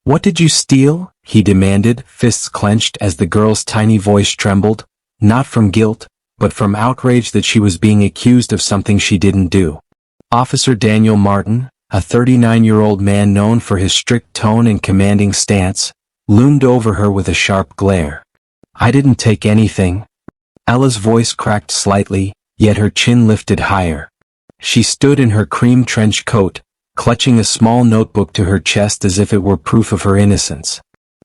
"What did you steal?" he demanded, fists clenched as the girl's tiny voice trembled, not from guilt, but from outrage that she was being accused of something she didn't do. Officer Daniel Martin, a 39-year-old man known for his strict tone and commanding stance, loomed over her with a sharp glare. "I didn't take anything." Ella's voice cracked slightly, yet her chin lifted higher. She stood in her cream trench coat, clutching a small notebook to her chest as if it were proof of her innocence.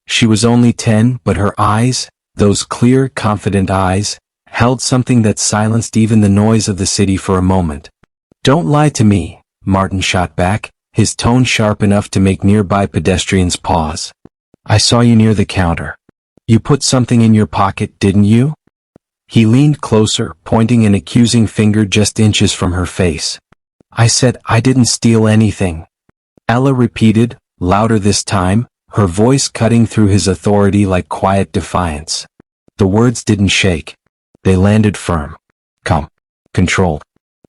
She was only 10, but her eyes, those clear, confident eyes, held something that silenced even the noise of the city for a moment. "Don't lie to me," Martin shot back, his tone sharp enough to make nearby pedestrians pause. "I saw you near the counter. You put something in your pocket, didn't you?" He leaned closer, pointing an accusing finger just inches from her face. "I said I didn't steal anything," Ella repeated, louder this time, her voice cutting through his authority like quiet defiance. The words didn't shake. They landed firm. Calm. Controlled.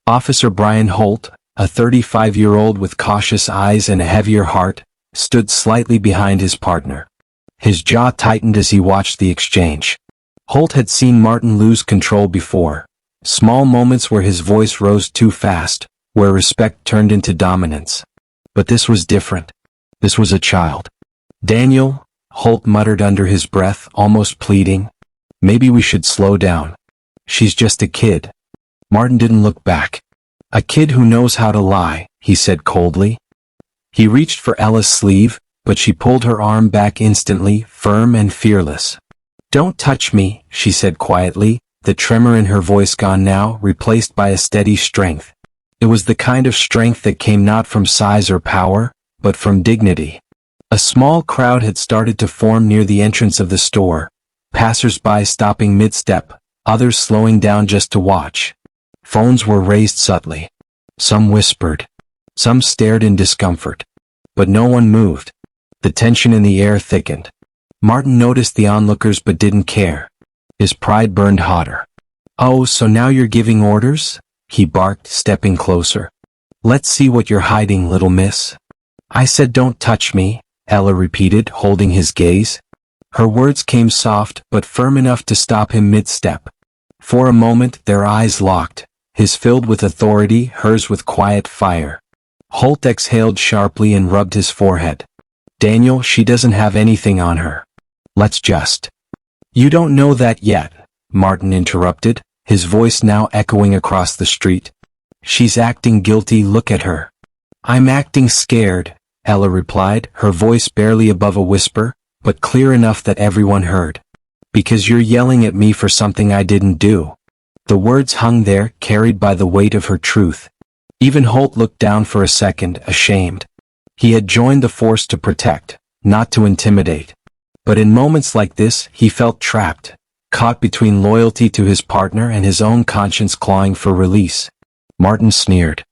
Officer Brian Holt, a 35-year-old with cautious eyes and a heavier heart, stood slightly behind his partner. His jaw tightened as he watched the exchange. Holt had seen Martin lose control before. Small moments where his voice rose too fast, where respect turned into dominance. But this was different. This was a child. "Daniel," Holt muttered under his breath, almost pleading, "maybe we should slow down. She's just a kid." Martin didn't look back. "A kid who knows how to lie," he said coldly. He reached for Ella's sleeve, but she pulled her arm back instantly, firm and fearless. "Don't touch me," she said quietly, the tremor in her voice gone now, replaced by a steady strength. It was the kind of strength that came not from size or power, but from dignity. A small crowd had started to form near the entrance of the store, passers-by stopping mid-step, others slowing down just to watch. Phones were raised subtly. Some whispered. Some stared in discomfort. But no one moved. The tension in the air thickened. Martin noticed the onlookers but didn't care. His pride burned hotter. "Oh, so now you're giving orders?" he barked, stepping closer. "Let's see what you're hiding, little miss." "I said don't touch me," Ella repeated, holding his gaze. Her words came soft but firm enough to stop him mid-step. For a moment their eyes locked, his filled with authority, hers with quiet fire. Holt exhaled sharply and rubbed his forehead. "Daniel, she doesn't have anything on her. Let's just—" "You don't know that yet," Martin interrupted, his voice now echoing across the street. "She's acting guilty, look at her." "I'm acting scared," Ella replied, her voice barely above a whisper, but clear enough that everyone heard. "Because you're yelling at me for something I didn't do." The words hung there, carried by the weight of her truth. Even Holt looked down for a second, ashamed. He had joined the force to protect, not to intimidate. But in moments like this, he felt trapped, caught between loyalty to his partner and his own conscience clawing for release. Martin sneered.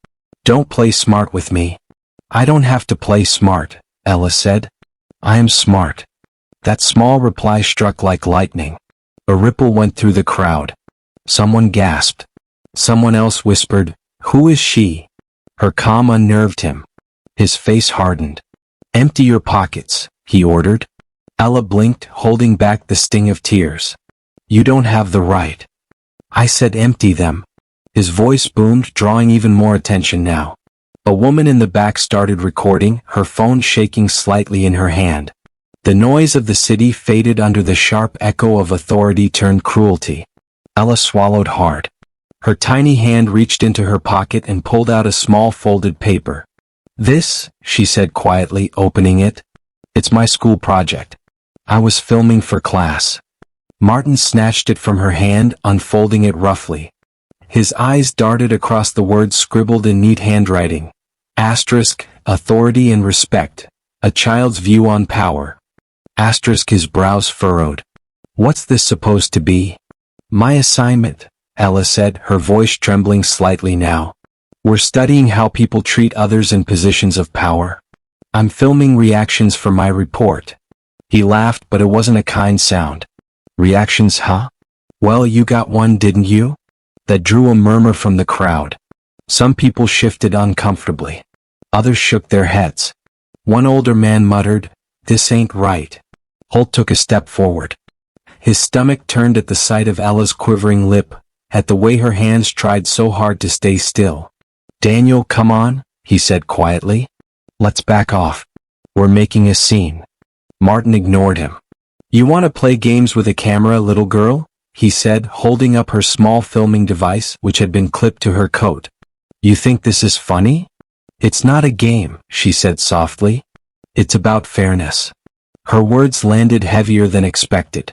"Don't play smart with me." "I don't have to play smart," Ella said. "I am smart." That small reply struck like lightning. A ripple went through the crowd. Someone gasped. Someone else whispered, "Who is she?" Her calm unnerved him. His face hardened. "Empty your pockets," he ordered. Ella blinked, holding back the sting of tears. "You don't have the right." "I said empty them." His voice boomed, drawing even more attention now. A woman in the back started recording, her phone shaking slightly in her hand. The noise of the city faded under the sharp echo of authority turned cruelty. Ella swallowed hard. Her tiny hand reached into her pocket and pulled out a small folded paper. "This," she said quietly, opening it. "It's my school project. I was filming for class." Martin snatched it from her hand, unfolding it roughly. His eyes darted across the words scribbled in neat handwriting. Asterisk, authority and respect. A child's view on power. Asterisk, his brows furrowed. "What's this supposed to be?" "My assignment," Ella said, her voice trembling slightly now. "We're studying how people treat others in positions of power. I'm filming reactions for my report." He laughed, but it wasn't a kind sound. "Reactions, huh? Well, you got one, didn't you?" That drew a murmur from the crowd. Some people shifted uncomfortably. Others shook their heads. One older man muttered, This ain't right. Holt took a step forward. His stomach turned at the sight of Ella's quivering lip, at the way her hands tried so hard to stay still. Daniel, come on, he said quietly. Let's back off. We're making a scene. Martin ignored him. You want to play games with a camera, little girl? He said, holding up her small filming device which had been clipped to her coat. You think this is funny? It's not a game, she said softly. It's about fairness. Her words landed heavier than expected.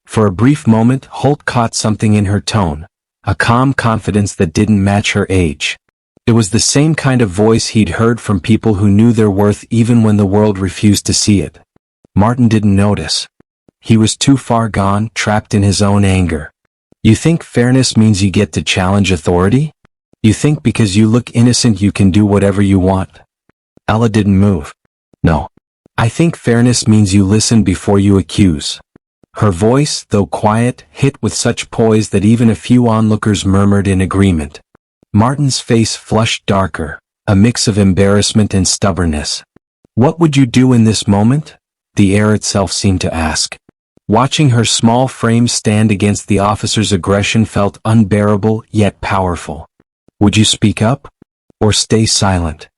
For a brief moment, Holt caught something in her tone, a calm confidence that didn't match her age. It was the same kind of voice he'd heard from people who knew their worth even when the world refused to see it. Martin didn't notice. He was too far gone, trapped in his own anger. You think fairness means you get to challenge authority? You think because you look innocent you can do whatever you want? Ella didn't move. No. I think fairness means you listen before you accuse. Her voice, though quiet, hit with such poise that even a few onlookers murmured in agreement. Martin's face flushed darker, a mix of embarrassment and stubbornness. What would you do in this moment? The air itself seemed to ask. Watching her small frame stand against the officer's aggression felt unbearable yet powerful. Would you speak up? Or stay silent?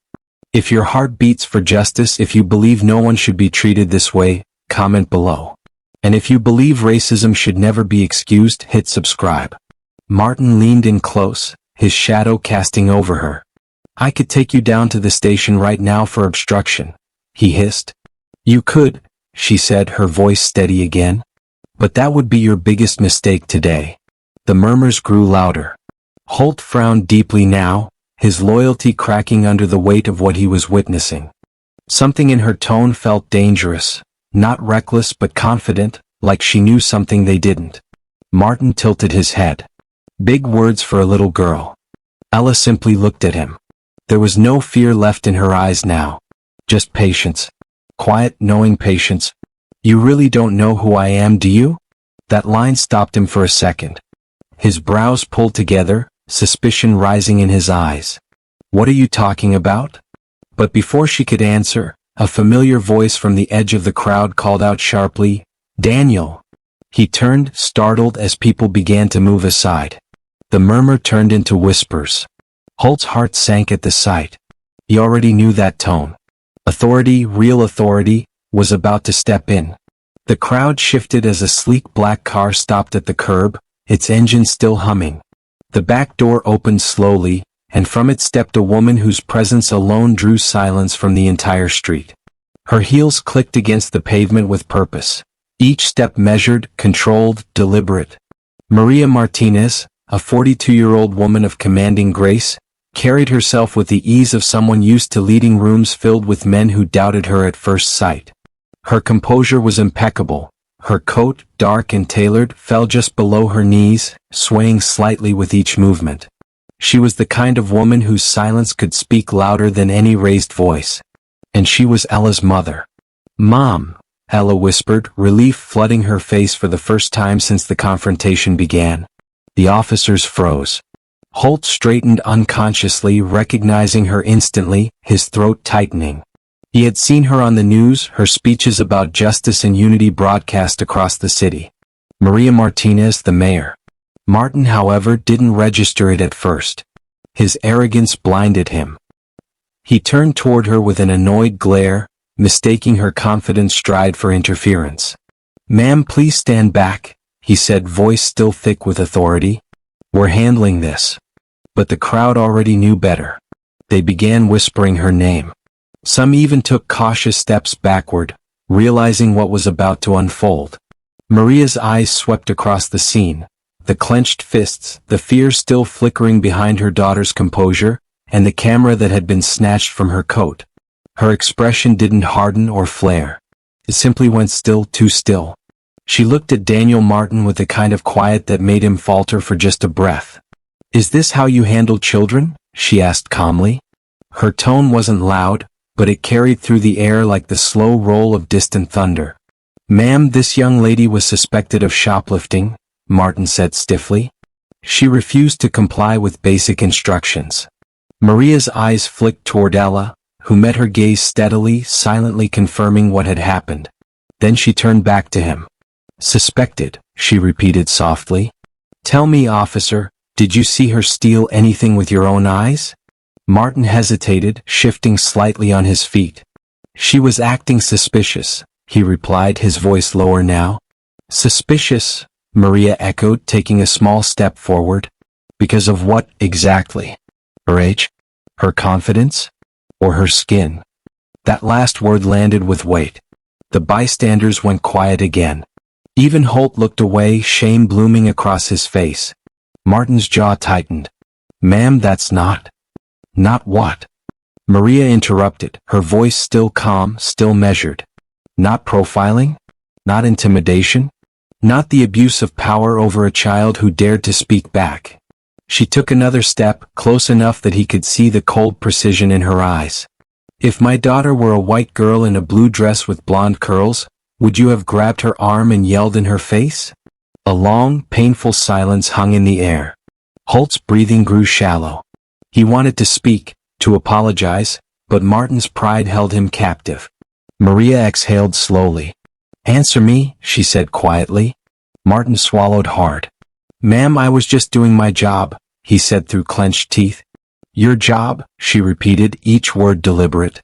If your heart beats for justice, if you believe no one should be treated this way, comment below. And if you believe racism should never be excused, hit subscribe. Martin leaned in close, his shadow casting over her. I could take you down to the station right now for obstruction, he hissed. You could, she said, her voice steady again. But that would be your biggest mistake today. The murmurs grew louder. Holt frowned deeply now, his loyalty cracking under the weight of what he was witnessing. Something in her tone felt dangerous, not reckless but confident, like she knew something they didn't. Martin tilted his head. Big words for a little girl. Ella simply looked at him. There was no fear left in her eyes now. Just patience. Quiet, knowing patience. You really don't know who I am, do you? That line stopped him for a second. His brows pulled together, suspicion rising in his eyes. What are you talking about? But before she could answer, a familiar voice from the edge of the crowd called out sharply, Daniel. He turned, startled, as people began to move aside. The murmur turned into whispers. Holt's heart sank at the sight. He already knew that tone. Authority, real authority, was about to step in. The crowd shifted as a sleek black car stopped at the curb, its engine still humming. The back door opened slowly, and from it stepped a woman whose presence alone drew silence from the entire street. Her heels clicked against the pavement with purpose. Each step measured, controlled, deliberate. Maria Martinez, a 42-year-old woman of commanding grace, carried herself with the ease of someone used to leading rooms filled with men who doubted her at first sight. Her composure was impeccable. Her coat, dark and tailored, fell just below her knees, swaying slightly with each movement. She was the kind of woman whose silence could speak louder than any raised voice. And she was Ella's mother. Mom, Ella whispered, relief flooding her face for the first time since the confrontation began. The officers froze. Holt straightened unconsciously, recognizing her instantly, his throat tightening. He had seen her on the news, her speeches about justice and unity broadcast across the city. Maria Martinez, the mayor. Martin, however, didn't register it at first. His arrogance blinded him. He turned toward her with an annoyed glare, mistaking her confident stride for interference. Ma'am, please stand back, he said, voice still thick with authority. We're handling this. But the crowd already knew better. They began whispering her name. Some even took cautious steps backward, realizing what was about to unfold. Maria's eyes swept across the scene, the clenched fists, the fear still flickering behind her daughter's composure, and the camera that had been snatched from her coat. Her expression didn't harden or flare. It simply went still, too still. She looked at Daniel Martin with the kind of quiet that made him falter for just a breath. Is this how you handle children? She asked calmly. Her tone wasn't loud, but it carried through the air like the slow roll of distant thunder. Ma'am, this young lady was suspected of shoplifting, Martin said stiffly. She refused to comply with basic instructions. Maria's eyes flicked toward Ella, who met her gaze steadily, silently confirming what had happened. Then she turned back to him. "Suspected," she repeated softly. "Tell me, officer, did you see her steal anything with your own eyes?" Martin hesitated, shifting slightly on his feet. "She was acting suspicious," he replied, his voice lower now. "Suspicious?" Maria echoed, taking a small step forward. "Because of what, exactly? Her age? Her confidence? Or her skin?" That last word landed with weight. The bystanders went quiet again. Even Holt looked away, shame blooming across his face. Martin's jaw tightened. "Ma'am, that's not..." "Not what?" Maria interrupted, her voice still calm, still measured. "Not profiling? Not intimidation? Not the abuse of power over a child who dared to speak back?" She took another step, close enough that he could see the cold precision in her eyes. "If my daughter were a white girl in a blue dress with blonde curls, would you have grabbed her arm and yelled in her face?" A long, painful silence hung in the air. Holt's breathing grew shallow. He wanted to speak, to apologize, but Martin's pride held him captive. Maria exhaled slowly. "Answer me," she said quietly. Martin swallowed hard. "Ma'am, I was just doing my job," he said through clenched teeth. "Your job?" she repeated, each word deliberate.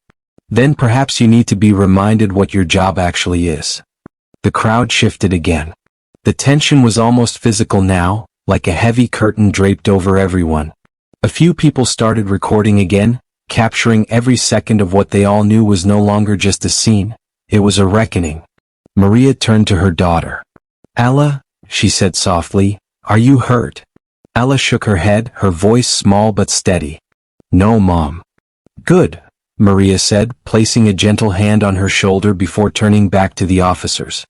"Then perhaps you need to be reminded what your job actually is." The crowd shifted again. The tension was almost physical now, like a heavy curtain draped over everyone. A few people started recording again, capturing every second of what they all knew was no longer just a scene. It was a reckoning. Maria turned to her daughter. "Ella," she said softly, "are you hurt?" Ella shook her head, her voice small but steady. "No, Mom." "Good," Maria said, placing a gentle hand on her shoulder before turning back to the officers.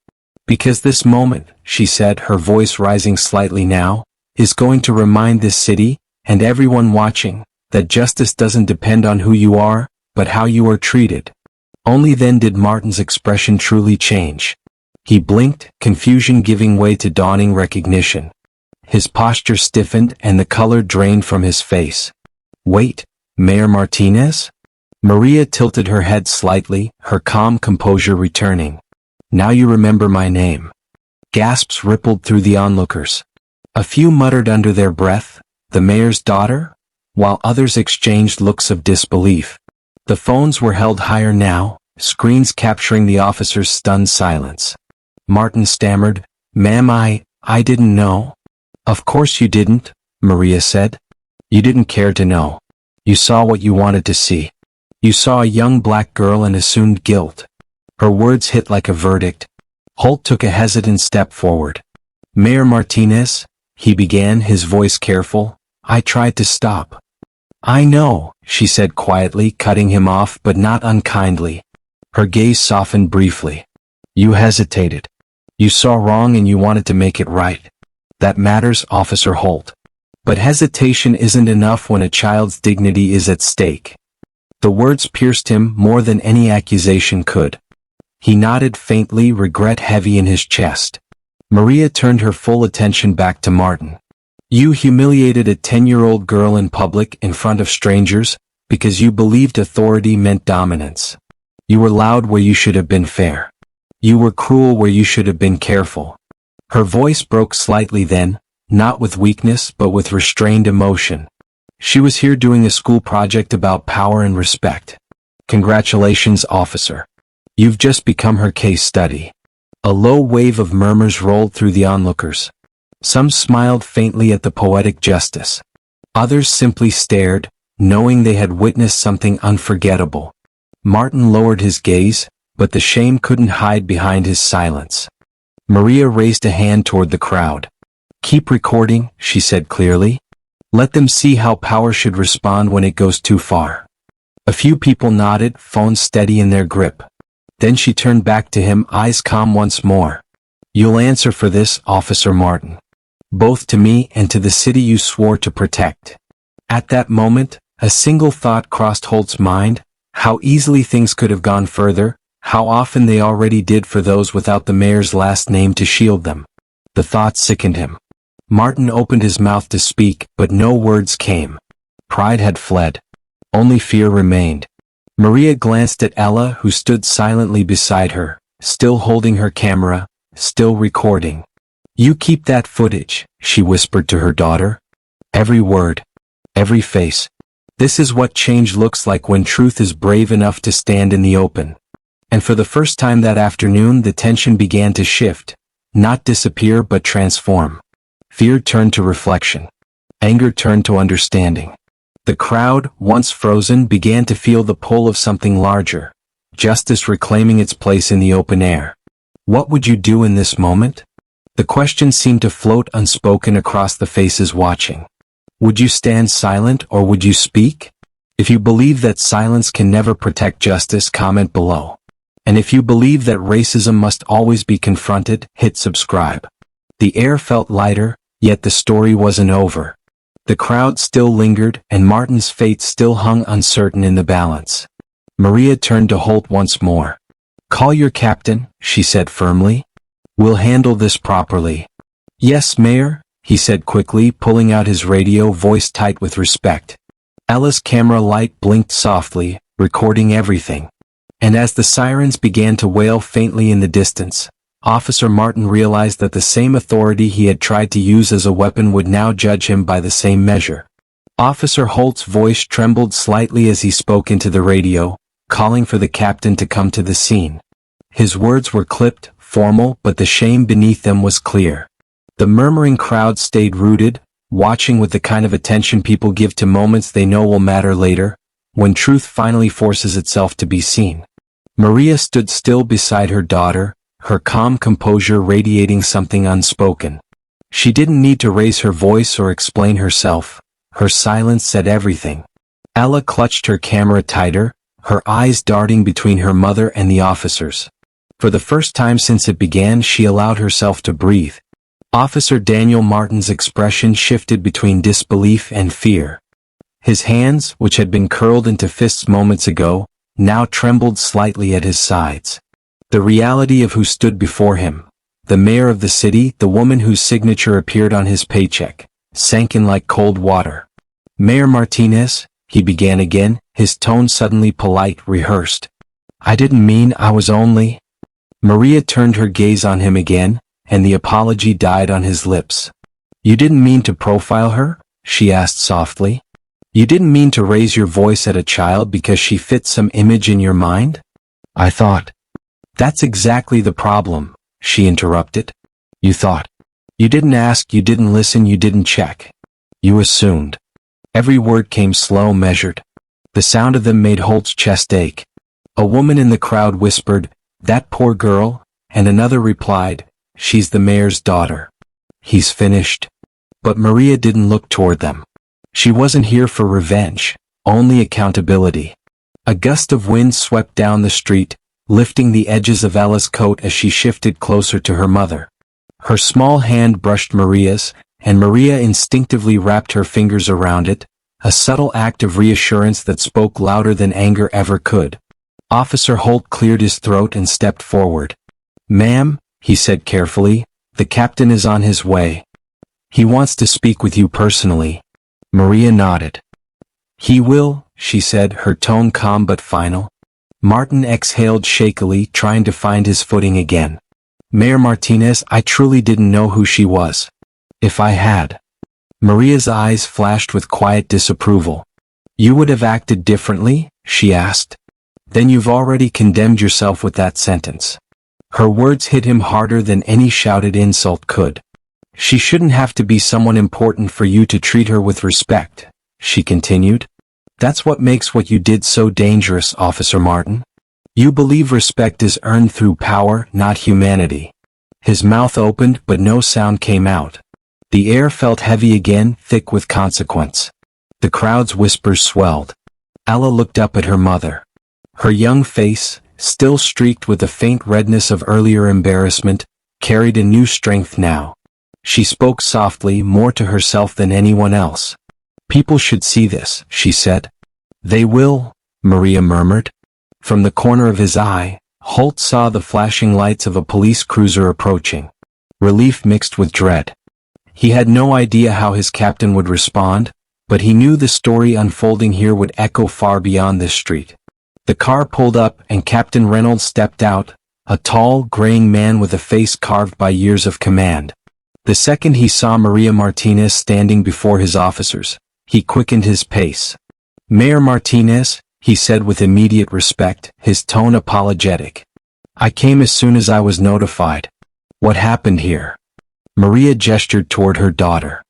"Because this moment," she said, her voice rising slightly now, "is going to remind this city, and everyone watching, that justice doesn't depend on who you are, but how you are treated." Only then did Martin's expression truly change. He blinked, confusion giving way to dawning recognition. His posture stiffened and the color drained from his face. "Wait, Mayor Martinez?" Maria tilted her head slightly, her calm composure returning. "Now you remember my name." Gasps rippled through the onlookers. A few muttered under their breath, "The mayor's daughter?" while others exchanged looks of disbelief. The phones were held higher now, screens capturing the officer's stunned silence. Martin stammered, "Ma'am, I didn't know." "Of course you didn't," Maria said. "You didn't care to know. You saw what you wanted to see. You saw a young black girl and assumed guilt." Her words hit like a verdict. Holt took a hesitant step forward. "Mayor Martinez," he began, his voice careful, "I tried to stop." "I know," she said quietly, cutting him off, but not unkindly. Her gaze softened briefly. "You hesitated. You saw wrong and you wanted to make it right. That matters, Officer Holt. But hesitation isn't enough when a child's dignity is at stake." The words pierced him more than any accusation could. He nodded faintly, regret heavy in his chest. Maria turned her full attention back to Martin. "You humiliated a 10-year-old girl in public in front of strangers because you believed authority meant dominance. You were loud where you should have been fair. You were cruel where you should have been careful." Her voice broke slightly then, not with weakness but with restrained emotion. "She was here doing a school project about power and respect. Congratulations, officer. You've just become her case study." A low wave of murmurs rolled through the onlookers. Some smiled faintly at the poetic justice. Others simply stared, knowing they had witnessed something unforgettable. Martin lowered his gaze, but the shame couldn't hide behind his silence. Maria raised a hand toward the crowd. "Keep recording," she said clearly. "Let them see how power should respond when it goes too far." A few people nodded, phones steady in their grip. Then she turned back to him, eyes calm once more. "You'll answer for this, Officer Martin. Both to me and to the city you swore to protect." At that moment, a single thought crossed Holt's mind: how easily things could have gone further, how often they already did for those without the mayor's last name to shield them. The thought sickened him. Martin opened his mouth to speak, but no words came. Pride had fled. Only fear remained. Maria glanced at Ella, who stood silently beside her, still holding her camera, still recording. "You keep that footage," she whispered to her daughter. "Every word. Every face. This is what change looks like when truth is brave enough to stand in the open." And for the first time that afternoon the tension began to shift, not disappear but transform. Fear turned to reflection. Anger turned to understanding. The crowd, once frozen, began to feel the pull of something larger, justice reclaiming its place in the open air. What would you do in this moment? The question seemed to float unspoken across the faces watching. Would you stand silent or would you speak? If you believe that silence can never protect justice, comment below. And if you believe that racism must always be confronted, hit subscribe. The air felt lighter, yet the story wasn't over. The crowd still lingered, and Martin's fate still hung uncertain in the balance. Maria turned to Holt once more. "Call your captain," she said firmly. "We'll handle this properly." "Yes, Mayor," he said quickly, pulling out his radio, voice tight with respect. Ella's camera light blinked softly, recording everything. And as the sirens began to wail faintly in the distance, Officer Martin realized that the same authority he had tried to use as a weapon would now judge him by the same measure. Officer Holt's voice trembled slightly as he spoke into the radio, calling for the captain to come to the scene. His words were clipped, formal, but the shame beneath them was clear. The murmuring crowd stayed rooted, watching with the kind of attention people give to moments they know will matter later, when truth finally forces itself to be seen. Maria stood still beside her daughter, her calm composure radiating something unspoken. She didn't need to raise her voice or explain herself. Her silence said everything. Ella clutched her camera tighter, her eyes darting between her mother and the officers. For the first time since it began, she allowed herself to breathe. Officer Daniel Martin's expression shifted between disbelief and fear. His hands, which had been curled into fists moments ago, now trembled slightly at his sides. The reality of who stood before him, the mayor of the city, the woman whose signature appeared on his paycheck, sank in like cold water. "Mayor Martinez," he began again, his tone suddenly polite, rehearsed. "I didn't mean, I was only—" Maria turned her gaze on him again, and the apology died on his lips. "You didn't mean to profile her?" she asked softly. "You didn't mean to raise your voice at a child because she fits some image in your mind? I thought—" "That's exactly the problem," she interrupted. "You thought. You didn't ask, you didn't listen, you didn't check. You assumed." Every word came slow, measured. The sound of them made Holt's chest ache. A woman in the crowd whispered, "That poor girl," and another replied, "She's the mayor's daughter. He's finished." But Maria didn't look toward them. She wasn't here for revenge, only accountability. A gust of wind swept down the street, lifting the edges of Ella's coat as she shifted closer to her mother. Her small hand brushed Maria's, and Maria instinctively wrapped her fingers around it, a subtle act of reassurance that spoke louder than anger ever could. Officer Holt cleared his throat and stepped forward. "Ma'am," he said carefully, "the captain is on his way. He wants to speak with you personally." Maria nodded. "He will," she said, her tone calm but final. Martin exhaled shakily, trying to find his footing again. "Mayor Martinez, I truly didn't know who she was. If I had—" Maria's eyes flashed with quiet disapproval. "You would have acted differently?" she asked. "Then you've already condemned yourself with that sentence." Her words hit him harder than any shouted insult could. "She shouldn't have to be someone important for you to treat her with respect," she continued. "That's what makes what you did so dangerous, Officer Martin. You believe respect is earned through power, not humanity." His mouth opened, but no sound came out. The air felt heavy again, thick with consequence. The crowd's whispers swelled. Ella looked up at her mother. Her young face, still streaked with the faint redness of earlier embarrassment, carried a new strength now. She spoke softly, more to herself than anyone else. "People should see this," she said. "They will," Maria murmured. From the corner of his eye, Holt saw the flashing lights of a police cruiser approaching. Relief mixed with dread. He had no idea how his captain would respond, but he knew the story unfolding here would echo far beyond this street. The car pulled up and Captain Reynolds stepped out, a tall, graying man with a face carved by years of command. The second he saw Maria Martinez standing before his officers, he quickened his pace. "Mayor Martinez," he said with immediate respect, his tone apologetic. "I came as soon as I was notified. What happened here?" Maria gestured toward her daughter.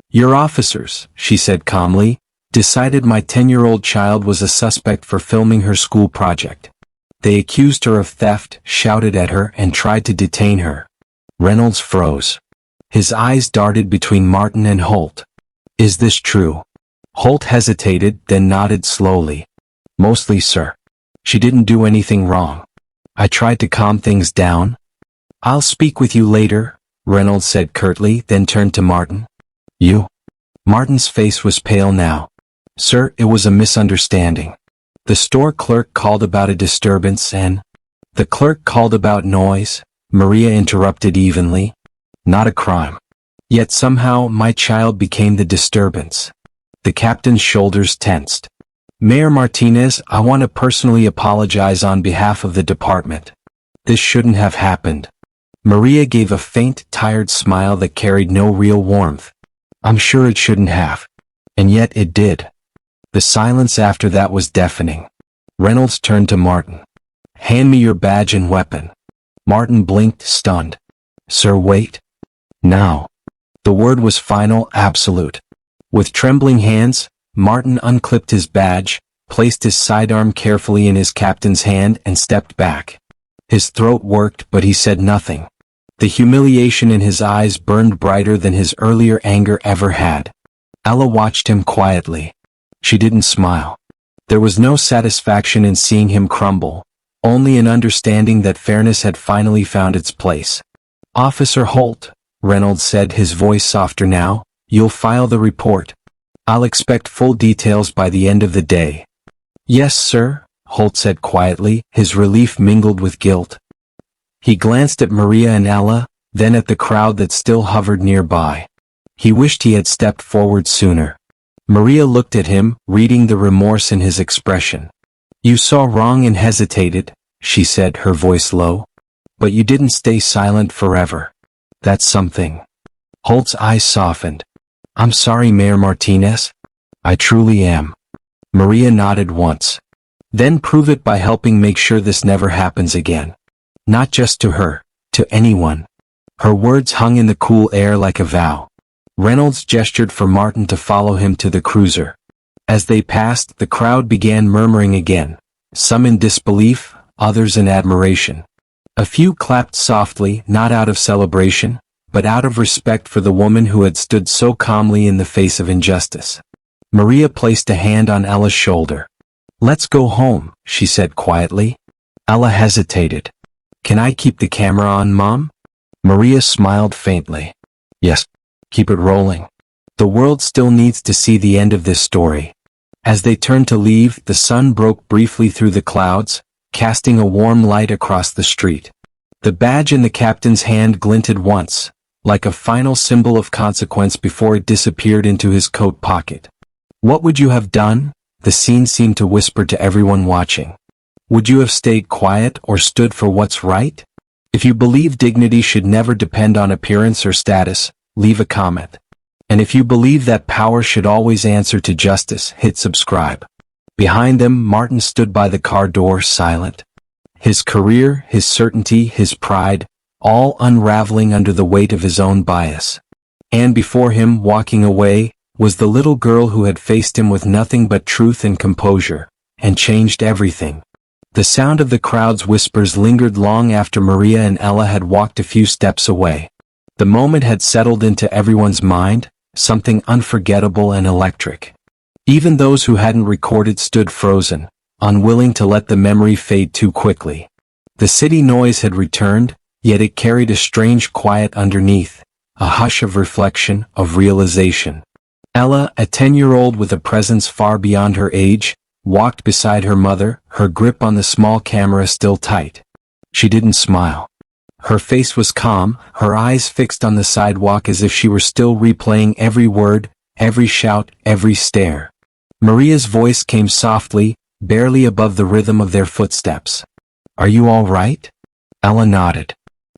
"Your officers," she said calmly, "decided my 10-year-old child was a suspect for filming her school project. They accused her of theft, shouted at her, and tried to detain her." Reynolds froze. His eyes darted between Martin and Holt. "Is this true?" Holt hesitated, then nodded slowly. "Mostly, sir. She didn't do anything wrong. I tried to calm things down." "I'll speak with you later," Reynolds said curtly, then turned to Martin. "You?" Martin's face was pale now. "Sir, it was a misunderstanding. The store clerk called about a disturbance and—" "The clerk called about noise," Maria interrupted evenly. "Not a crime. Yet somehow my child became the disturbance." The captain's shoulders tensed. "Mayor Martinez, I want to personally apologize on behalf of the department. This shouldn't have happened." Maria gave a faint, tired smile that carried no real warmth. "I'm sure it shouldn't have. And yet it did." The silence after that was deafening. Reynolds turned to Martin. "Hand me your badge and weapon." Martin blinked, stunned. "Sir, wait. Now." The word was final, absolute. With trembling hands, Martin unclipped his badge, placed his sidearm carefully in his captain's hand and stepped back. His throat worked, but he said nothing. The humiliation in his eyes burned brighter than his earlier anger ever had. Ella watched him quietly. She didn't smile. There was no satisfaction in seeing him crumble, only an understanding that fairness had finally found its place. "Officer Holt," Reynolds said, his voice softer now, "you'll file the report. I'll expect full details by the end of the day." "Yes, sir," Holt said quietly, his relief mingled with guilt. He glanced at Maria and Ella, then at the crowd that still hovered nearby. He wished he had stepped forward sooner. Maria looked at him, reading the remorse in his expression. "You saw wrong and hesitated," she said, her voice low. "But you didn't stay silent forever. That's something." Holt's eyes softened. "I'm sorry, Mayor Martinez. I truly am." Maria nodded once. "Then prove it by helping make sure this never happens again. Not just to her, to anyone." Her words hung in the cool air like a vow. Reynolds gestured for Martin to follow him to the cruiser. As they passed, the crowd began murmuring again, some in disbelief, others in admiration. A few clapped softly, not out of celebration, but out of respect for the woman who had stood so calmly in the face of injustice. Maria placed a hand on Ella's shoulder. "Let's go home," she said quietly. Ella hesitated. "Can I keep the camera on, Mom?" Maria smiled faintly. "Yes. Keep it rolling. The world still needs to see the end of this story." As they turned to leave, the sun broke briefly through the clouds, casting a warm light across the street. The badge in the captain's hand glinted once, like a final symbol of consequence before it disappeared into his coat pocket. "What would you have done?" the scene seemed to whisper to everyone watching. "Would you have stayed quiet or stood for what's right? If you believe dignity should never depend on appearance or status, leave a comment. And if you believe that power should always answer to justice, hit subscribe." Behind them, Martin stood by the car door, silent. His career, his certainty, his pride, all unraveling under the weight of his own bias. And before him, walking away, was the little girl who had faced him with nothing but truth and composure, and changed everything. The sound of the crowd's whispers lingered long after Maria and Ella had walked a few steps away. The moment had settled into everyone's mind, something unforgettable and electric. Even those who hadn't recorded stood frozen, unwilling to let the memory fade too quickly. The city noise had returned, yet it carried a strange quiet underneath, a hush of reflection, of realization. Ella, a 10-year-old with a presence far beyond her age, walked beside her mother, her grip on the small camera still tight. She didn't smile. Her face was calm, her eyes fixed on the sidewalk as if she were still replaying every word, every shout, every stare. Maria's voice came softly, barely above the rhythm of their footsteps. "Are you all right?" Ella nodded.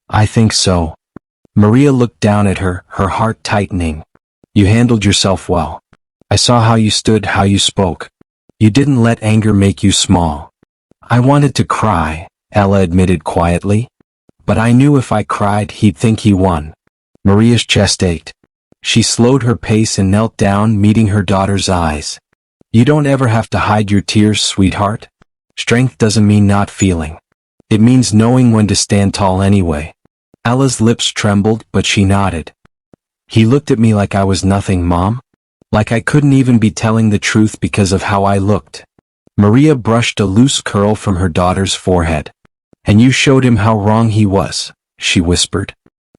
"I think so." Maria looked down at her, her heart tightening. "You handled yourself well. I saw how you stood, how you spoke. You didn't let anger make you small." "I wanted to cry," Ella admitted quietly. "But I knew if I cried he'd think he won." Maria's chest ached. She slowed her pace and knelt down, meeting her daughter's eyes. "You don't ever have to hide your tears, sweetheart. Strength doesn't mean not feeling. It means knowing when to stand tall anyway." Ella's lips trembled, but she nodded. "He looked at me like I was nothing, Mom. Like I couldn't even be telling the truth because of how I looked." Maria brushed a loose curl from her daughter's forehead. "And you showed him how wrong he was," she whispered.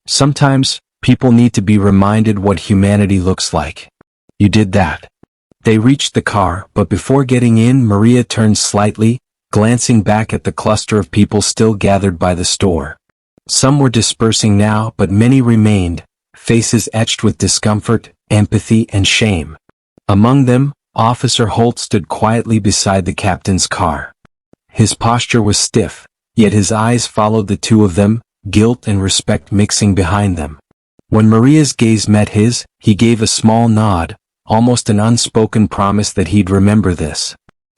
"Sometimes, people need to be reminded what humanity looks like. You did that." They reached the car, but before getting in, Maria turned slightly, glancing back at the cluster of people still gathered by the store. Some were dispersing now, but many remained, faces etched with discomfort, empathy, and shame. Among them, Officer Holt stood quietly beside the captain's car. His posture was stiff, yet his eyes followed the two of them, guilt and respect mixing behind them. When Maria's gaze met his, he gave a small nod, almost an unspoken promise that he'd remember this.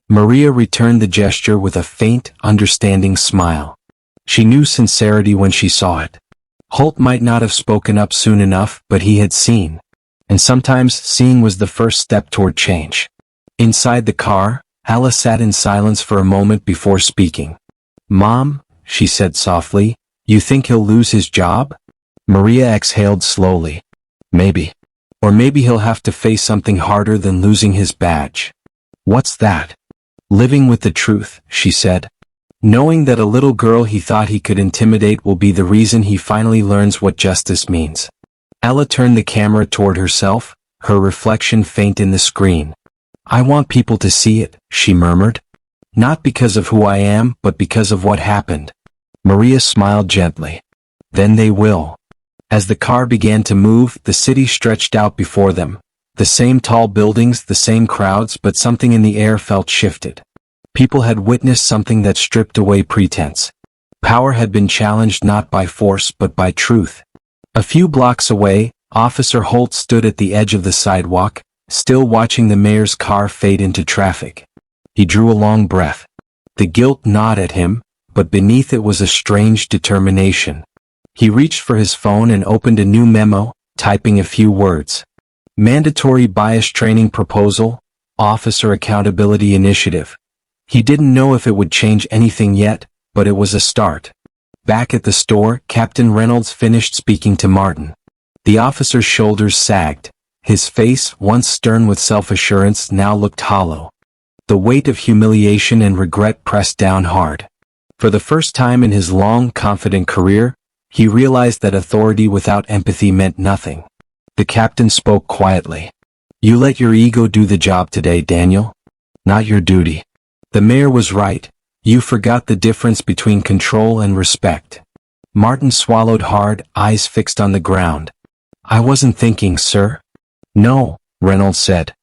Maria returned the gesture with a faint, understanding smile. She knew sincerity when she saw it. Holt might not have spoken up soon enough, but he had seen. And sometimes seeing was the first step toward change. Inside the car, Ella sat in silence for a moment before speaking. "Mom," she said softly, "you think he'll lose his job?" Maria exhaled slowly. "Maybe. Or maybe he'll have to face something harder than losing his badge." "What's that?" "Living with the truth," she said. "Knowing that a little girl he thought he could intimidate will be the reason he finally learns what justice means." Ella turned the camera toward herself, her reflection faint in the screen. "I want people to see it," she murmured. "Not because of who I am, but because of what happened." Maria smiled gently. "Then they will." As the car began to move, the city stretched out before them. The same tall buildings, the same crowds, but something in the air felt shifted. People had witnessed something that stripped away pretense. Power had been challenged not by force but by truth. A few blocks away, Officer Holt stood at the edge of the sidewalk, still watching the mayor's car fade into traffic. He drew a long breath. The guilt gnawed at him, but beneath it was a strange determination. He reached for his phone and opened a new memo, typing a few words. "Mandatory bias training proposal, Officer Accountability Initiative." He didn't know if it would change anything yet, but it was a start. Back at the store, Captain Reynolds finished speaking to Martin. The officer's shoulders sagged. His face, once stern with self-assurance, now looked hollow. The weight of humiliation and regret pressed down hard. For the first time in his long, confident career, he realized that authority without empathy meant nothing. The captain spoke quietly. "You let your ego do the job today, Daniel. Not your duty." The mayor was right. You forgot the difference between control and respect. Martin swallowed hard, eyes fixed on the ground. "I wasn't thinking, sir." "No," Reynolds said.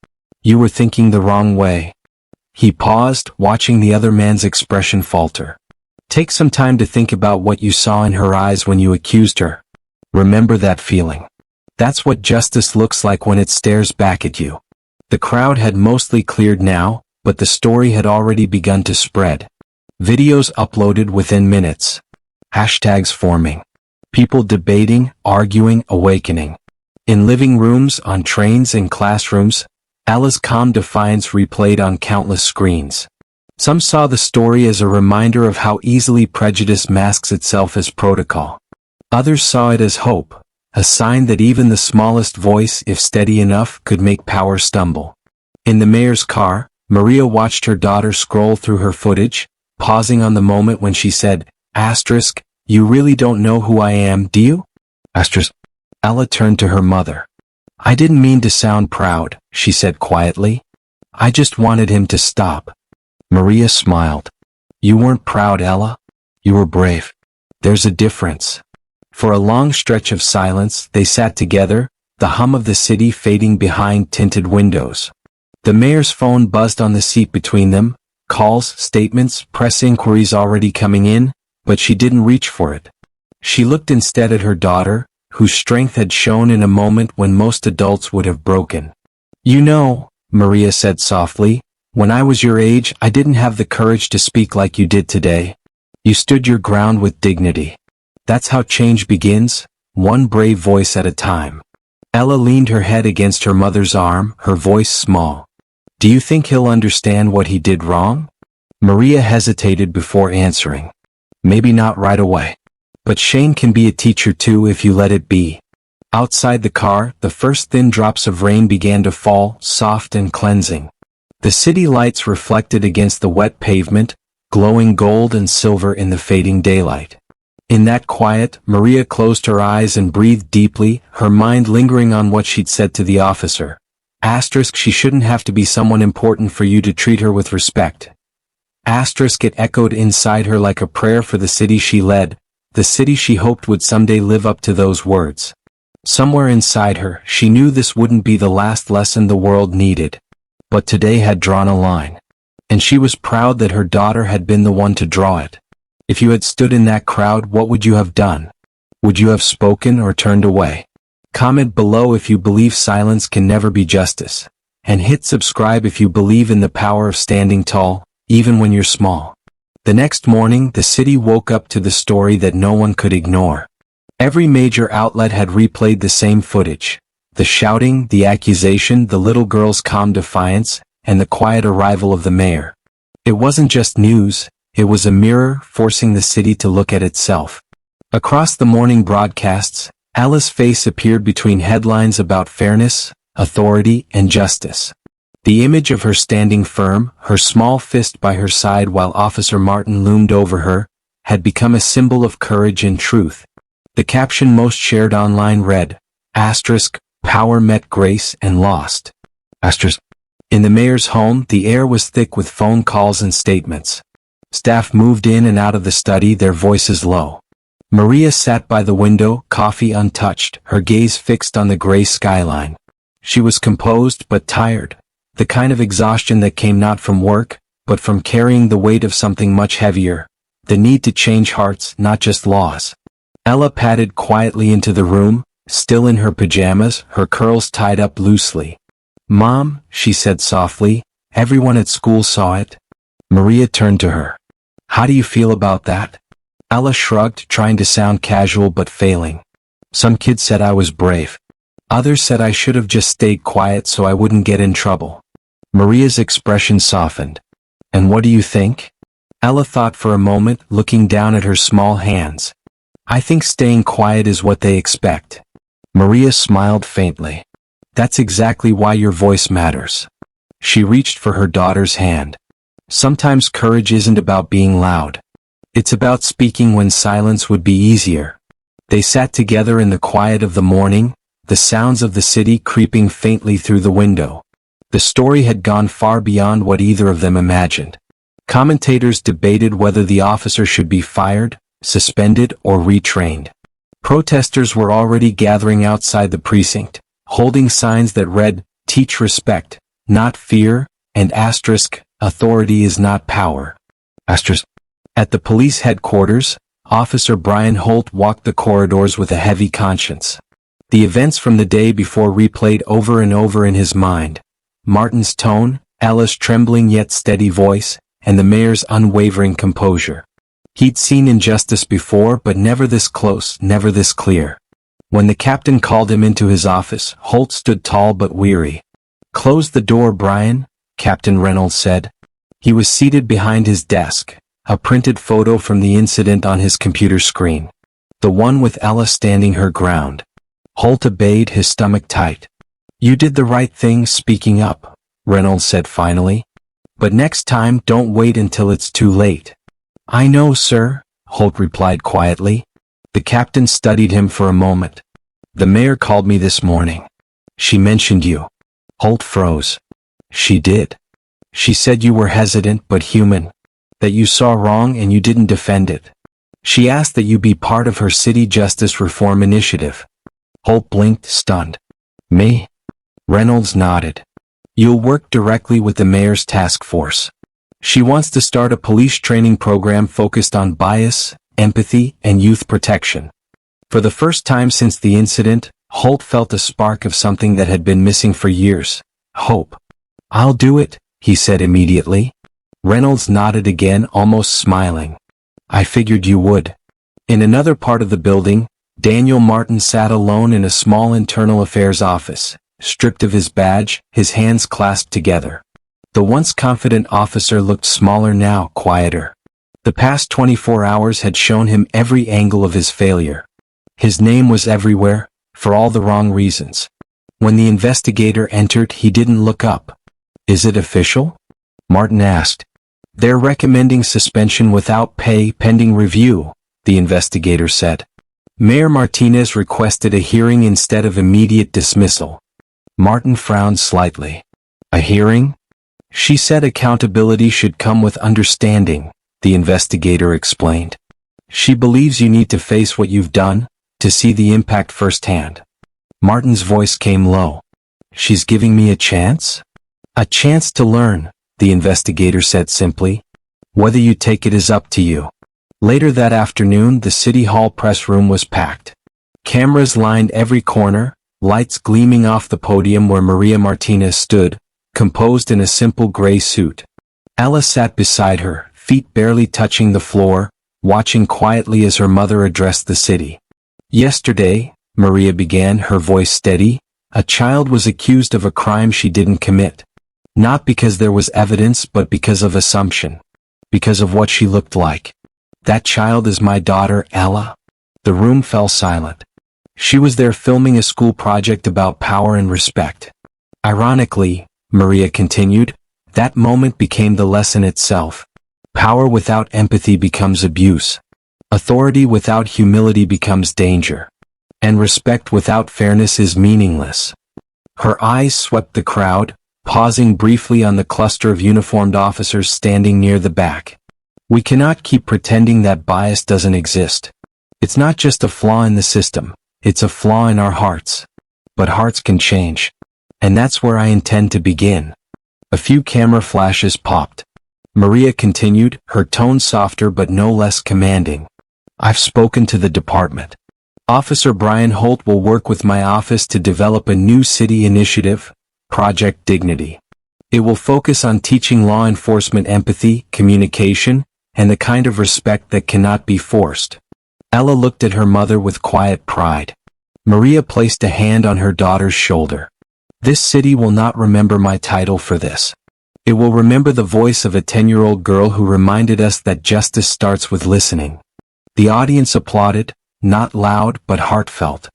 "You were thinking the wrong way." He paused, watching the other man's expression falter. "Take some time to think about what you saw in her eyes when you accused her. Remember that feeling. That's what justice looks like when it stares back at you." The crowd had mostly cleared now, but the story had already begun to spread. Videos uploaded within minutes. Hashtags forming. People debating, arguing, awakening. In living rooms, on trains and classrooms, Ella's calm defiance replayed on countless screens. Some saw the story as a reminder of how easily prejudice masks itself as protocol. Others saw it as hope, a sign that even the smallest voice, if steady enough, could make power stumble. In the mayor's car, Maria watched her daughter scroll through her footage, pausing on the moment when she said, "Asterisk, you really don't know who I am, do you?" Asterisk. Ella turned to her mother. "I didn't mean to sound proud," she said quietly. "I just wanted him to stop." Maria smiled. "You weren't proud, Ella. You were brave. There's a difference." For a long stretch of silence, they sat together, the hum of the city fading behind tinted windows. The mayor's phone buzzed on the seat between them, calls, statements, press inquiries already coming in, but she didn't reach for it. She looked instead at her daughter, whose strength had shown in a moment when most adults would have broken. "You know," Maria said softly, "when I was your age, I didn't have the courage to speak like you did today. You stood your ground with dignity. That's how change begins, one brave voice at a time." Ella leaned her head against her mother's arm, her voice small. "Do you think he'll understand what he did wrong?" Maria hesitated before answering. "Maybe not right away. But Shane can be a teacher too if you let it be." Outside the car, the first thin drops of rain began to fall, soft and cleansing. The city lights reflected against the wet pavement, glowing gold and silver in the fading daylight. In that quiet, Maria closed her eyes and breathed deeply, her mind lingering on what she'd said to the officer. She shouldn't have to be someone important for you to treat her with respect. It echoed inside her like a prayer for the city she led, the city she hoped would someday live up to those words. Somewhere inside her, she knew this wouldn't be the last lesson the world needed. But today had drawn a line. And she was proud that her daughter had been the one to draw it. If you had stood in that crowd, what would you have done? Would you have spoken or turned away? Comment below if you believe silence can never be justice. And hit subscribe if you believe in the power of standing tall, even when you're small. The next morning, the city woke up to the story that no one could ignore. Every major outlet had replayed the same footage. The shouting, the accusation, the little girl's calm defiance, and the quiet arrival of the mayor. It wasn't just news. It was a mirror, forcing the city to look at itself. Across the morning broadcasts, Ella's face appeared between headlines about fairness, authority, and justice. The image of her standing firm, her small fist by her side while Officer Martin loomed over her, had become a symbol of courage and truth. The caption most shared online read, "Power met grace and lost." In the mayor's home, the air was thick with phone calls and statements. Staff moved in and out of the study, their voices low. Maria sat by the window, coffee untouched, her gaze fixed on the gray skyline. She was composed but tired, the kind of exhaustion that came not from work, but from carrying the weight of something much heavier, the need to change hearts, not just laws. Ella padded quietly into the room, still in her pajamas, her curls tied up loosely. "Mom," she said softly, "everyone at school saw it." Maria turned to her. "How do you feel about that?" Ella shrugged, trying to sound casual but failing. "Some kids said I was brave. Others said I should have just stayed quiet so I wouldn't get in trouble." Maria's expression softened. "And what do you think?" Ella thought for a moment, looking down at her small hands. "I think staying quiet is what they expect." Maria smiled faintly. "That's exactly why your voice matters." She reached for her daughter's hand. "Sometimes courage isn't about being loud. It's about speaking when silence would be easier." They sat together in the quiet of the morning, the sounds of the city creeping faintly through the window. The story had gone far beyond what either of them imagined. Commentators debated whether the officer should be fired, suspended, or retrained. Protesters were already gathering outside the precinct, holding signs that read, "Teach respect, not fear," and "Authority is not power." At the police headquarters, Officer Brian Holt walked the corridors with a heavy conscience. The events from the day before replayed over and over in his mind. Martin's tone, Ella's trembling yet steady voice, and the mayor's unwavering composure. He'd seen injustice before, but never this close, never this clear. When the captain called him into his office, Holt stood tall but weary. "Close the door, Brian," Captain Reynolds said. He was seated behind his desk, a printed photo from the incident on his computer screen. The one with Ella standing her ground. Holt obeyed, his stomach tight. "You did the right thing speaking up," Reynolds said finally. "But next time, don't wait until it's too late." "I know, sir," Holt replied quietly. The captain studied him for a moment. "The mayor called me this morning. She mentioned you." Holt froze. "She did. She said you were hesitant but human, that you saw wrong and you didn't defend it. She asked that you be part of her city justice reform initiative." Holt blinked, stunned. "Me?" Reynolds nodded. "You'll work directly with the mayor's task force. She wants to start a police training program focused on bias, empathy, and youth protection. For the first time since the incident, Holt felt a spark of something that had been missing for years: hope. "I'll do it," he said immediately. Reynolds nodded again, almost smiling. "I figured you would." In another part of the building, Daniel Martin sat alone in a small internal affairs office, stripped of his badge, his hands clasped together. The once confident officer looked smaller now, quieter. The past 24 hours had shown him every angle of his failure. His name was everywhere, for all the wrong reasons. When the investigator entered, he didn't look up. "Is it official?" Martin asked. "They're recommending suspension without pay pending review," the investigator said. Mayor Martinez requested a hearing instead of immediate dismissal. Martin frowned slightly. "A hearing?" "She said accountability should come with understanding," the investigator explained. "She believes you need to face what you've done, to see the impact firsthand." Martin's voice came low. "She's giving me a chance?" "A chance to learn," the investigator said simply. "Whether you take it is up to you." Later that afternoon, the City Hall press room was packed. Cameras lined every corner, lights gleaming off the podium where Maria Martinez stood, composed in a simple gray suit. Ella sat beside her, feet barely touching the floor, watching quietly as her mother addressed the city. "Yesterday," Maria began, her voice steady, "a child was accused of a crime she didn't commit. Not because there was evidence, but because of assumption. Because of what she looked like. That child is my daughter, Ella." The room fell silent. She was there filming a school project about power and respect. Ironically, Maria continued, that moment became the lesson itself. Power without empathy becomes abuse. Authority without humility becomes danger. And respect without fairness is meaningless. Her eyes swept the crowd, pausing briefly on the cluster of uniformed officers standing near the back. "We cannot keep pretending that bias doesn't exist. It's not just a flaw in the system, it's a flaw in our hearts. But hearts can change. And that's where I intend to begin." A few camera flashes popped. Maria continued, her tone softer but no less commanding. "I've spoken to the department. Officer Brian Holt will work with my office to develop a new city initiative, Project Dignity. It will focus on teaching law enforcement empathy, communication, and the kind of respect that cannot be forced." Ella looked at her mother with quiet pride. Maria placed a hand on her daughter's shoulder. "This city will not remember my title for this. It will remember the voice of a 10-year-old girl who reminded us that justice starts with listening." The audience applauded, not loud but heartfelt.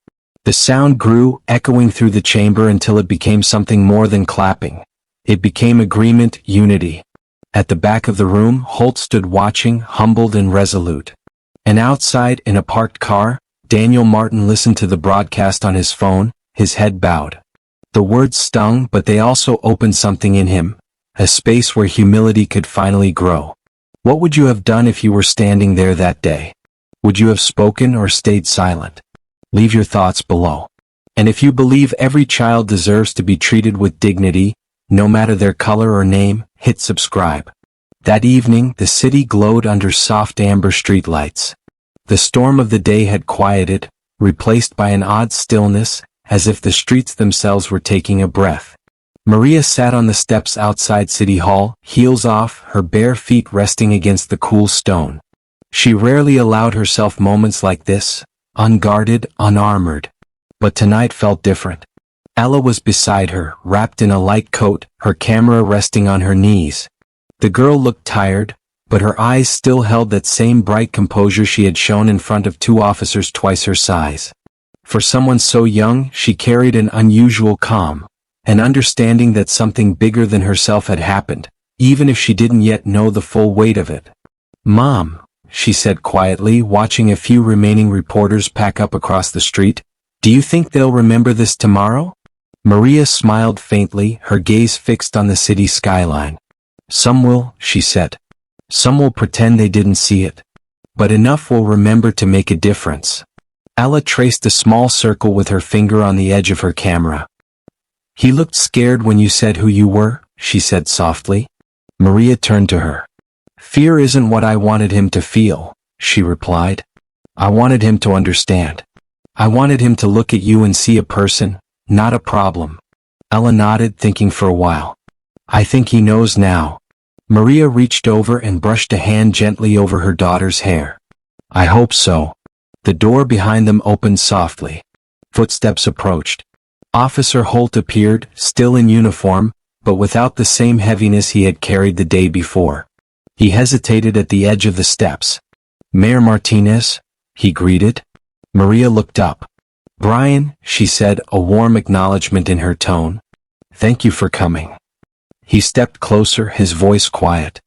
The sound grew, echoing through the chamber until it became something more than clapping. It became agreement, unity. At the back of the room, Holt stood watching, humbled and resolute. And outside, in a parked car, Daniel Martin listened to the broadcast on his phone, his head bowed. The words stung, but they also opened something in him, a space where humility could finally grow. What would you have done if you were standing there that day? Would you have spoken or stayed silent? Leave your thoughts below. And if you believe every child deserves to be treated with dignity, no matter their color or name, hit subscribe. That evening, the city glowed under soft amber streetlights. The storm of the day had quieted, replaced by an odd stillness, as if the streets themselves were taking a breath. Maria sat on the steps outside City Hall, heels off, her bare feet resting against the cool stone. She rarely allowed herself moments like this, unguarded, unarmored. But tonight felt different. Ella was beside her, wrapped in a light coat, her camera resting on her knees. The girl looked tired, but her eyes still held that same bright composure she had shown in front of two officers twice her size. For someone so young, she carried an unusual calm, an understanding that something bigger than herself had happened, even if she didn't yet know the full weight of it. "Mom," she said quietly, watching a few remaining reporters pack up across the street, "do you think they'll remember this tomorrow?" Maria smiled faintly, her gaze fixed on the city skyline. "Some will," she said. "Some will pretend they didn't see it. But enough will remember to make a difference." Ella traced a small circle with her finger on the edge of her camera. "He looked scared when you said who you were," she said softly. Maria turned to her. Fear isn't what I wanted him to feel, she replied. I wanted him to understand. I wanted him to look at you and see a person, not a problem. Ella nodded, thinking for a while. I think he knows now. Maria reached over and brushed a hand gently over her daughter's hair. I hope so. The door behind them opened softly. Footsteps approached. Officer Holt appeared, still in uniform, but without the same heaviness he had carried the day before. He hesitated at the edge of the steps. Mayor Martinez, he greeted. Maria looked up. Brian, she said, a warm acknowledgement in her tone. Thank you for coming. He stepped closer, his voice quiet.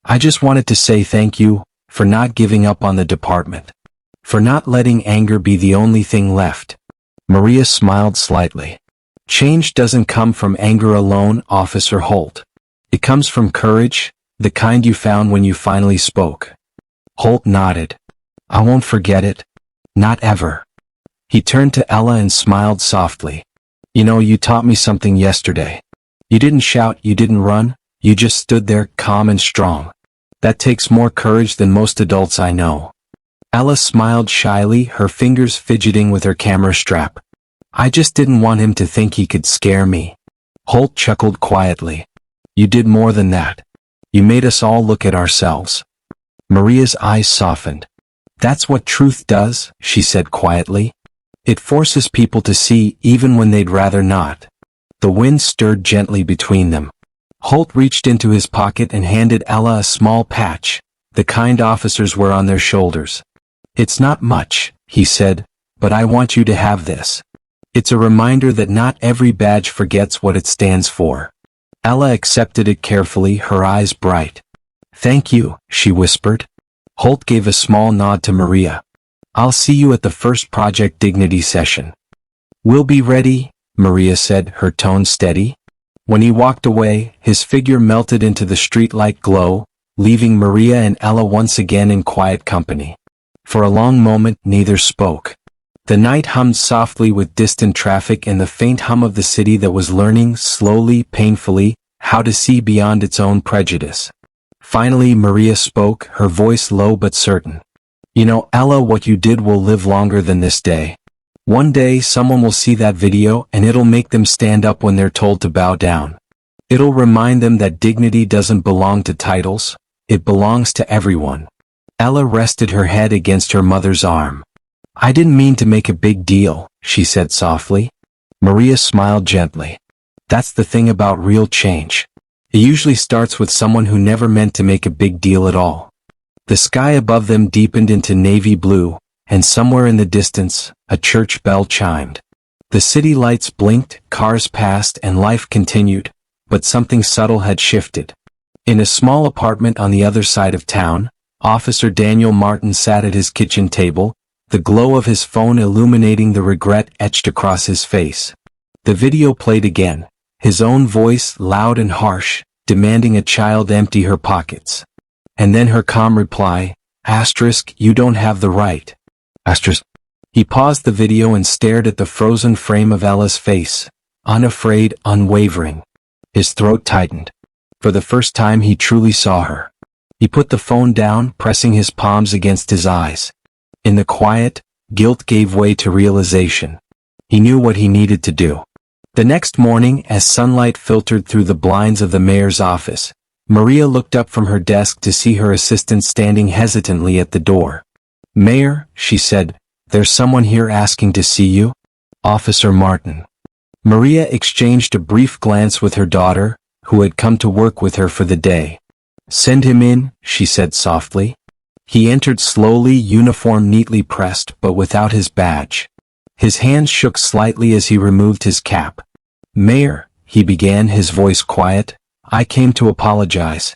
I just wanted to say thank you, for not giving up on the department. For not letting anger be the only thing left. Maria smiled slightly. Change doesn't come from anger alone, Officer Holt. It comes from courage, the kind you found when you finally spoke. Holt nodded. I won't forget it. Not ever. He turned to Ella and smiled softly. You know, you taught me something yesterday. You didn't shout, you didn't run, you just stood there, calm and strong. That takes more courage than most adults I know. Ella smiled shyly, her fingers fidgeting with her camera strap. I just didn't want him to think he could scare me. Holt chuckled quietly. You did more than that. You made us all look at ourselves. Maria's eyes softened. That's what truth does, she said quietly. It forces people to see even when they'd rather not. The wind stirred gently between them. Holt reached into his pocket and handed Ella a small patch, the kind officers wear on their shoulders. It's not much, he said, but I want you to have this. It's a reminder that not every badge forgets what it stands for. Ella accepted it carefully, her eyes bright. Thank you, she whispered. Holt gave a small nod to Maria. I'll see you at the first Project Dignity session. We'll be ready, Maria said, her tone steady. When he walked away, his figure melted into the streetlight glow, leaving Maria and Ella once again in quiet company. For a long moment, neither spoke. The night hummed softly with distant traffic and the faint hum of the city that was learning, slowly, painfully, how to see beyond its own prejudice. Finally, Maria spoke, her voice low but certain. You know, Ella, what you did will live longer than this day. One day someone will see that video and it'll make them stand up when they're told to bow down. It'll remind them that dignity doesn't belong to titles, it belongs to everyone. Ella rested her head against her mother's arm. I didn't mean to make a big deal, she said softly. Maria smiled gently. That's the thing about real change. It usually starts with someone who never meant to make a big deal at all. The sky above them deepened into navy blue, and somewhere in the distance, a church bell chimed. The city lights blinked, cars passed, and life continued, but something subtle had shifted. In a small apartment on the other side of town, Officer Daniel Martin sat at his kitchen table, the glow of his phone illuminating the regret etched across his face. The video played again, his own voice loud and harsh, demanding a child empty her pockets. And then her calm reply, "You don't have the right." He paused the video and stared at the frozen frame of Ella's face, unafraid, unwavering. His throat tightened. For the first time he truly saw her. He put the phone down, pressing his palms against his eyes. In the quiet, guilt gave way to realization. He knew what he needed to do. The next morning, as sunlight filtered through the blinds of the mayor's office, Maria looked up from her desk to see her assistant standing hesitantly at the door. "Mayor," she said, "there's someone here asking to see you." Officer Martin. Maria exchanged a brief glance with her daughter, who had come to work with her for the day. "Send him in," she said softly. He entered slowly, uniform neatly pressed but without his badge. His hands shook slightly as he removed his cap. "Mayor," he began, his voice quiet, "I came to apologize.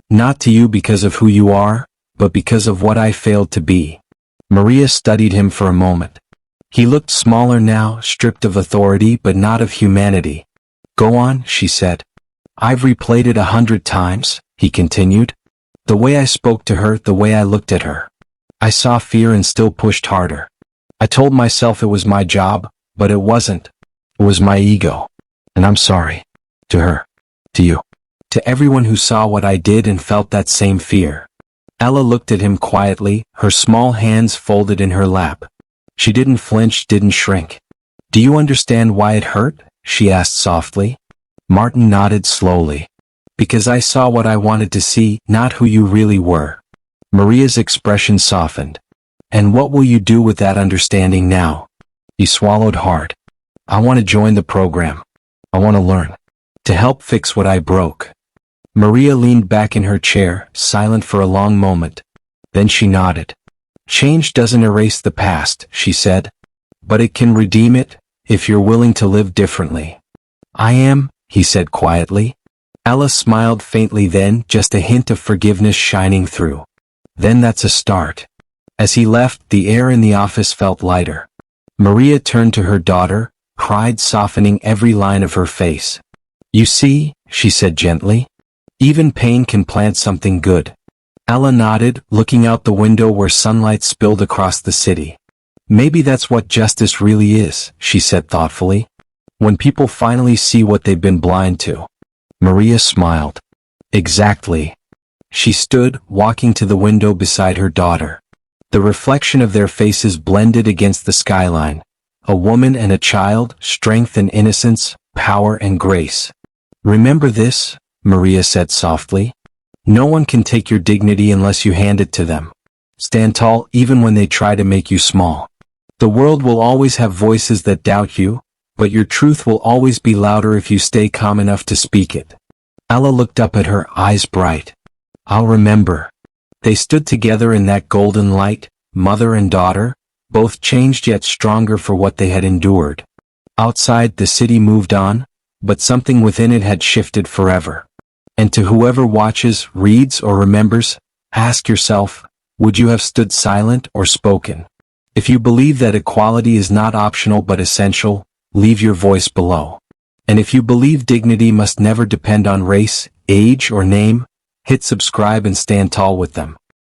Not to you because of who you are, but because of what I failed to be." Maria studied him for a moment. He looked smaller now, stripped of authority but not of humanity. "Go on," she said. "I've replayed it 100 times, he continued. "The way I spoke to her, the way I looked at her. I saw fear and still pushed harder. I told myself it was my job, but it wasn't. It was my ego. And I'm sorry. To her. To you." To everyone who saw what I did and felt that same fear. Ella looked at him quietly, her small hands folded in her lap. She didn't flinch, didn't shrink. Do you understand why it hurt? She asked softly. Martin nodded slowly. Because I saw what I wanted to see, not who you really were. Maria's expression softened. And what will you do with that understanding now? He swallowed hard. I want to join the program. I want to learn. To help fix what I broke. Maria leaned back in her chair, silent for a long moment. Then she nodded. Change doesn't erase the past, she said. But it can redeem it, if you're willing to live differently. I am, he said quietly. Ella smiled faintly then, just a hint of forgiveness shining through. Then that's a start. As he left, the air in the office felt lighter. Maria turned to her daughter, pride softening every line of her face. You see, she said gently. Even pain can plant something good. Ella nodded, looking out the window where sunlight spilled across the city. Maybe that's what justice really is, she said thoughtfully. When people finally see what they've been blind to. Maria smiled. Exactly. She stood, walking to the window beside her daughter. The reflection of their faces blended against the skyline. A woman and a child, strength and innocence, power and grace. Remember this? Maria said softly. No one can take your dignity unless you hand it to them. Stand tall even when they try to make you small. The world will always have voices that doubt you, but your truth will always be louder if you stay calm enough to speak it. Ella looked up at her, eyes bright. I'll remember. They stood together in that golden light, mother and daughter, both changed yet stronger for what they had endured. Outside, the city moved on, but something within it had shifted forever. And to whoever watches, reads, or remembers, ask yourself, would you have stood silent or spoken? If you believe that equality is not optional but essential, leave your voice below. And if you believe dignity must never depend on race, age, or name, hit subscribe and stand tall with them.